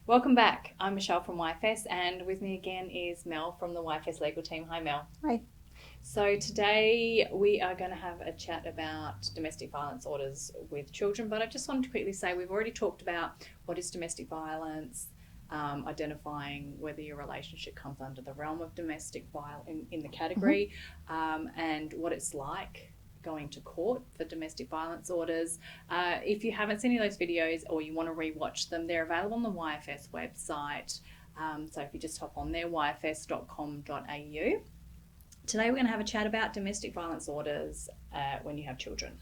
Welcome back. I'm Michelle from YFS, and with me again is Mel from the YFS Legal team. Hi, Mel. Hi. So today we are going to have a chat about domestic violence orders with children, but I just wanted to quickly say we've already talked about what is domestic violence, identifying whether your relationship comes under the realm of domestic violence in the category, and what it's like going to court for domestic violence orders. If you haven't seen any of those videos or you want to rewatch them, they're available on the YFS website. So if you just hop on there, yfs.com.au. Today we're going to have a chat about domestic violence orders when you have children.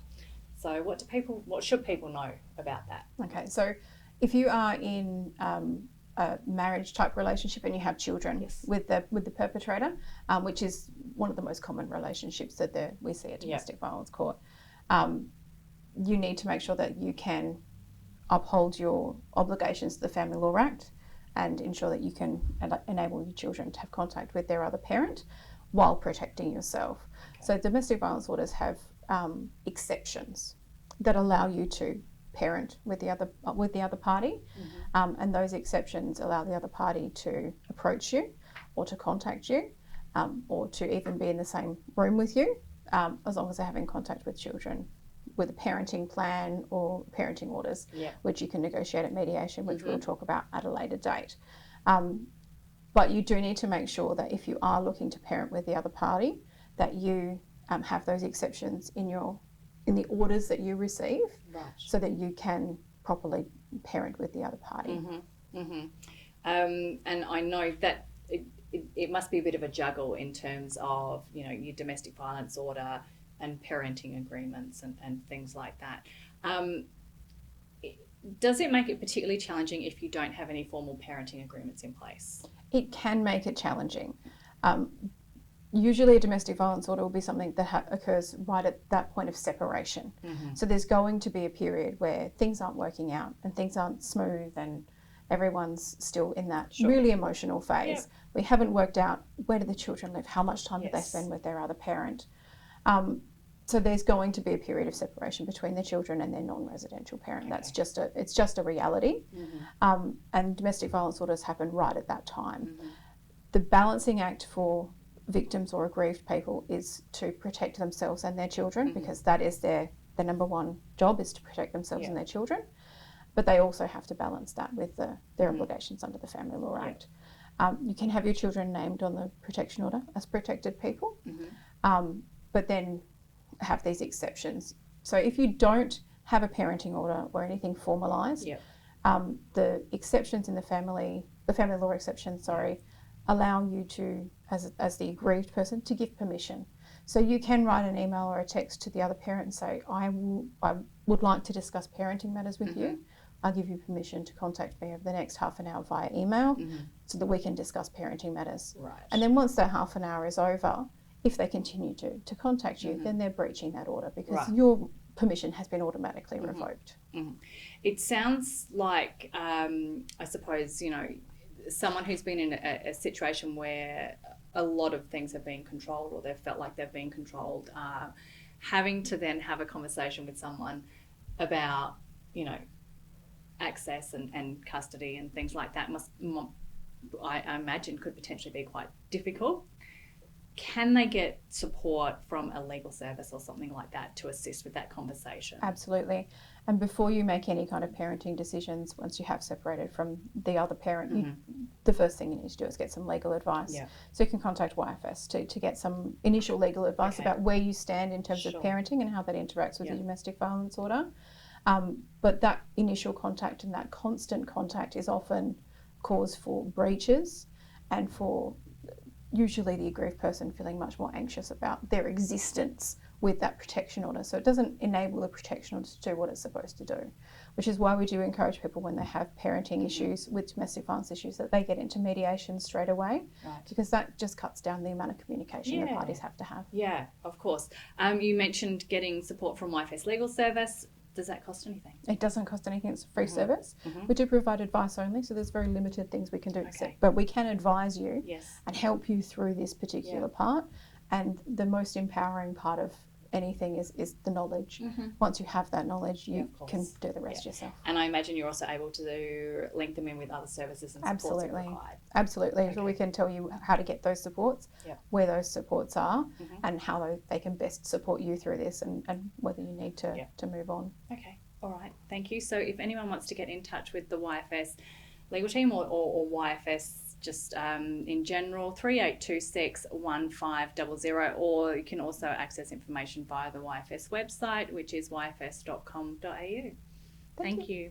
So what should people know about that? Okay, so if you are in a marriage type relationship and you have children with the perpetrator, which is one of the most common relationships that we see at domestic violence court, you need to make sure that you can uphold your obligations to the Family Law Act and ensure that you can enable your children to have contact with their other parent while protecting yourself. Okay. So domestic violence orders have exceptions that allow you to parent with the other party, and those exceptions allow the other party to approach you or to contact you or to even be in the same room with you, as long as they're having contact with children with a parenting plan or parenting orders, which you can negotiate at mediation, which we'll talk about at a later date. But you do need to make sure that if you are looking to parent with the other party, that you have those exceptions in the orders that you receive, so that you can properly parent with the other party. And I know that it must be a bit of a juggle in terms of, your domestic violence order and parenting agreements and things like that. Does it make it particularly challenging if you don't have any formal parenting agreements in place? It can make it challenging. Usually a domestic violence order will be something that occurs right at that point of separation. So there's going to be a period where things aren't working out and things aren't smooth and everyone's still in that really emotional phase. We haven't worked out where do the children live, how much time do they spend with their other parent. So there's going to be a period of separation between the children and their non-residential parent. That's just a reality. And domestic violence orders happen right at that time. The balancing act for victims or aggrieved people is to protect themselves and their children, because that is their number one job, is to protect themselves and their children. But they also have to balance that with their obligations under the Family Law Act. You can have your children named on the protection order as protected people, but then have these exceptions. So if you don't have a parenting order or anything formalised, the exceptions in the family law exceptions, allow you to, as the aggrieved person, to give permission. So you can write an email or a text to the other parent and say, I would like to discuss parenting matters with you. I'll give you permission to contact me over the next half an hour via email so that we can discuss parenting matters. And then once that half an hour is over, if they continue to contact you, then they're breaching that order, because your permission has been automatically revoked. It sounds like, I suppose, someone who's been in a situation where a lot of things have been controlled, or they've felt like they've been controlled, having to then have a conversation with someone about, access and custody and things like that I imagine could potentially be quite difficult. Can they get support from a legal service or something like that to assist with that conversation? Absolutely. And before you make any kind of parenting decisions, once you have separated from the other parent, the first thing you need to do is get some legal advice. So you can contact YFS to get some initial legal advice about where you stand in terms of parenting and how that interacts with the domestic violence order. But that initial contact and that constant contact is often cause for breaches and for usually the aggrieved person feeling much more anxious about their existence with that protection order. So it doesn't enable the protection order to do what it's supposed to do, which is why we do encourage people, when they have parenting issues with domestic violence issues, that they get into mediation straight away, because that just cuts down the amount of communication the parties have to have. Yeah, of course. You mentioned getting support from YFS Legal Service. Does that cost anything? It doesn't cost anything. It's a free service. We do provide advice only, so there's very limited things we can do. But we can advise you and help you through this particular part. And the most empowering part of anything is the knowledge. Mm-hmm. Once you have that knowledge, you of can course. do the rest yourself. And I imagine you're also able to link them in with other services and supports if required. Absolutely. Okay. So we can tell you how to get those supports, where those supports are, and how they can best support you through this, and whether you need to move on. Okay. All right. Thank you. So if anyone wants to get in touch with the YFS legal team or YFS just in general, 3826 1500, or you can also access information via the YFS website, which is yfs.com.au. Thank you.